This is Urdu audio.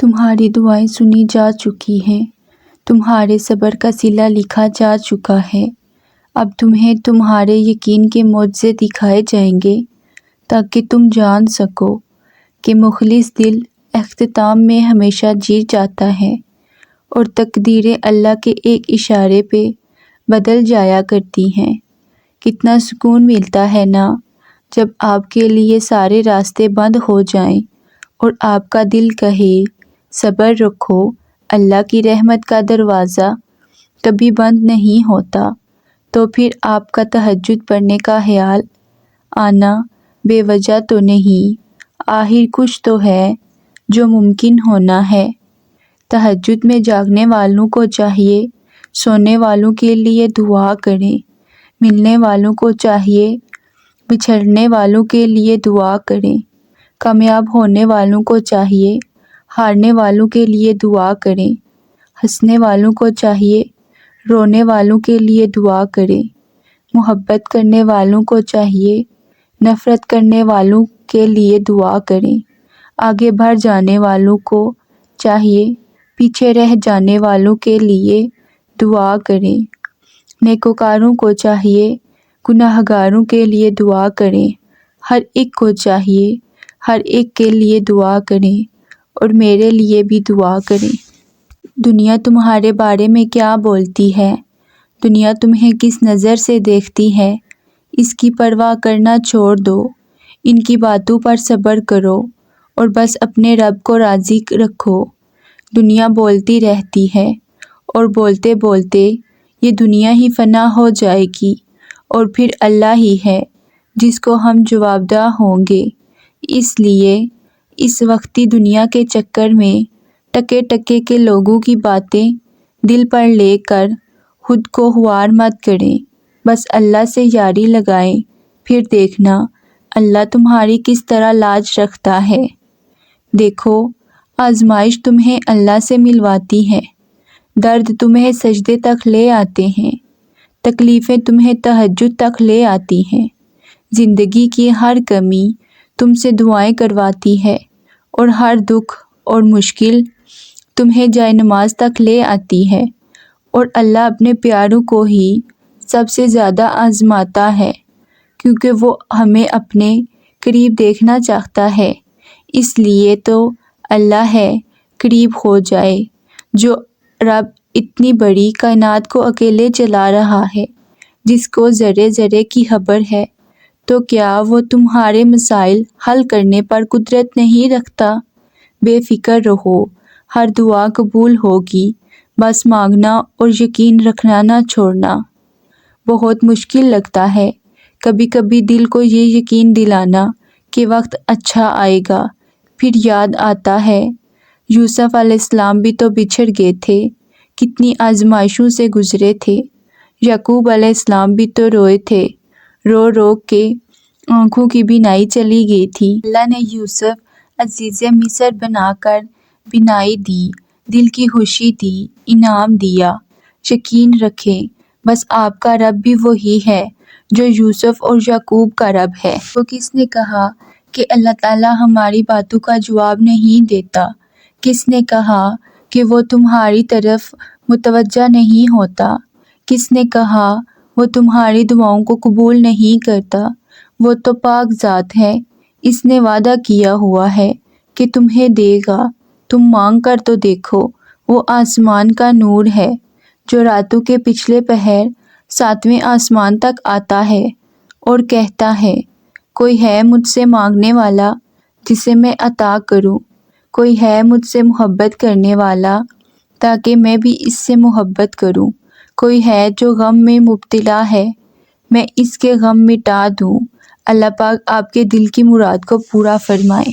تمہاری دعائیں سنی جا چکی ہیں، تمہارے صبر کا صلہ لکھا جا چکا ہے۔ اب تمہیں تمہارے یقین کے معجزے دکھائے جائیں گے تاکہ تم جان سکو کہ مخلص دل اختتام میں ہمیشہ جیت جاتا ہے اور تقدیریں اللہ کے ایک اشارے پہ بدل جایا کرتی ہیں۔ کتنا سکون ملتا ہے نا جب آپ کے لیے سارے راستے بند ہو جائیں اور آپ کا دل کہے صبر رکھو، اللہ کی رحمت کا دروازہ کبھی بند نہیں ہوتا۔ تو پھر آپ کا تہجد پڑھنے کا خیال آنا بے وجہ تو نہیں، آخر کچھ تو ہے جو ممکن ہونا ہے۔ تہجد میں جاگنے والوں کو چاہیے سونے والوں کے لیے دعا کریں، ملنے والوں کو چاہیے بچھڑنے والوں کے لیے دعا کریں، کامیاب ہونے والوں کو چاہیے ہارنے والوں کے لیے دعا کریں، ہنسنے والوں کو چاہیے رونے والوں کے لیے دعا کریں، محبت کرنے والوں کو چاہیے نفرت کرنے والوں کے لیے دعا کریں، آگے بڑھ جانے والوں کو چاہیے پیچھے رہ جانے والوں کے لیے دعا کریں، نیکوکاروں کو چاہیے گناہگاروں کے لیے دعا کریں، ہر ایک کو چاہیے ہر ایک کے لیے دعا کریں اور میرے لیے بھی دعا کریں۔ دنیا تمہارے بارے میں کیا بولتی ہے، دنیا تمہیں کس نظر سے دیکھتی ہے، اس کی پرواہ کرنا چھوڑ دو، ان کی باتوں پر صبر کرو اور بس اپنے رب کو راضی رکھو۔ دنیا بولتی رہتی ہے اور بولتے بولتے یہ دنیا ہی فنا ہو جائے گی اور پھر اللہ ہی ہے جس کو ہم جوابدہ ہوں گے۔ اس لیے اس وقتی دنیا کے چکر میں ٹکے ٹکے کے لوگوں کی باتیں دل پر لے کر خود کو خوار مت کریں، بس اللہ سے یاری لگائیں، پھر دیکھنا اللہ تمہاری کس طرح لاج رکھتا ہے۔ دیکھو آزمائش تمہیں اللہ سے ملواتی ہے، درد تمہیں سجدے تک لے آتے ہیں، تکلیفیں تمہیں تہجد تک لے آتی ہیں، زندگی کی ہر کمی تم سے دعائیں کرواتی ہے اور ہر دکھ اور مشکل تمہیں جائے نماز تک لے آتی ہے، اور اللہ اپنے پیاروں کو ہی سب سے زیادہ آزماتا ہے کیونکہ وہ ہمیں اپنے قریب دیکھنا چاہتا ہے۔ اس لیے تو اللہ ہے قریب ہو جائے، جو رب اتنی بڑی کائنات کو اکیلے چلا رہا ہے، جس کو ذرے ذرے کی خبر ہے، تو کیا وہ تمہارے مسائل حل کرنے پر قدرت نہیں رکھتا؟ بے فکر رہو، ہر دعا قبول ہوگی، بس مانگنا اور یقین رکھنا نہ چھوڑنا۔ بہت مشکل لگتا ہے کبھی کبھی دل کو یہ یقین دلانا کہ وقت اچھا آئے گا، پھر یاد آتا ہے یوسف علیہ السلام بھی تو بچھڑ گئے تھے، کتنی آزمائشوں سے گزرے تھے، یعقوب علیہ السلام بھی تو روئے تھے، رو رو کے آنکھوں کی بینائی چلی گئی تھی۔ اللہ نے یوسف عزیز مصر بنا کر بینائی دی، دل کی خوشی دی، انعام دیا۔ یقین رکھیں بس آپ کا رب بھی وہی ہے جو یوسف اور یعقوب کا رب ہے۔ تو کس نے کہا کہ اللہ تعالیٰ ہماری باتوں کا جواب نہیں دیتا؟ کس نے کہا کہ وہ تمہاری طرف متوجہ نہیں ہوتا؟ کس نے کہا وہ تمہاری دعاؤں کو قبول نہیں کرتا؟ وہ تو پاک ذات ہے، اس نے وعدہ کیا ہوا ہے کہ تمہیں دے گا، تم مانگ کر تو دیکھو۔ وہ آسمان کا نور ہے جو راتوں کے پچھلے پہر 7ویں آسمان تک آتا ہے اور کہتا ہے کوئی ہے مجھ سے مانگنے والا جسے میں عطا کروں، کوئی ہے مجھ سے محبت کرنے والا تاکہ میں بھی اس سے محبت کروں، کوئی ہے جو غم میں مبتلا ہے میں اس کے غم مٹا دوں۔ اللہ پاک آپ کے دل کی مراد کو پورا فرمائے۔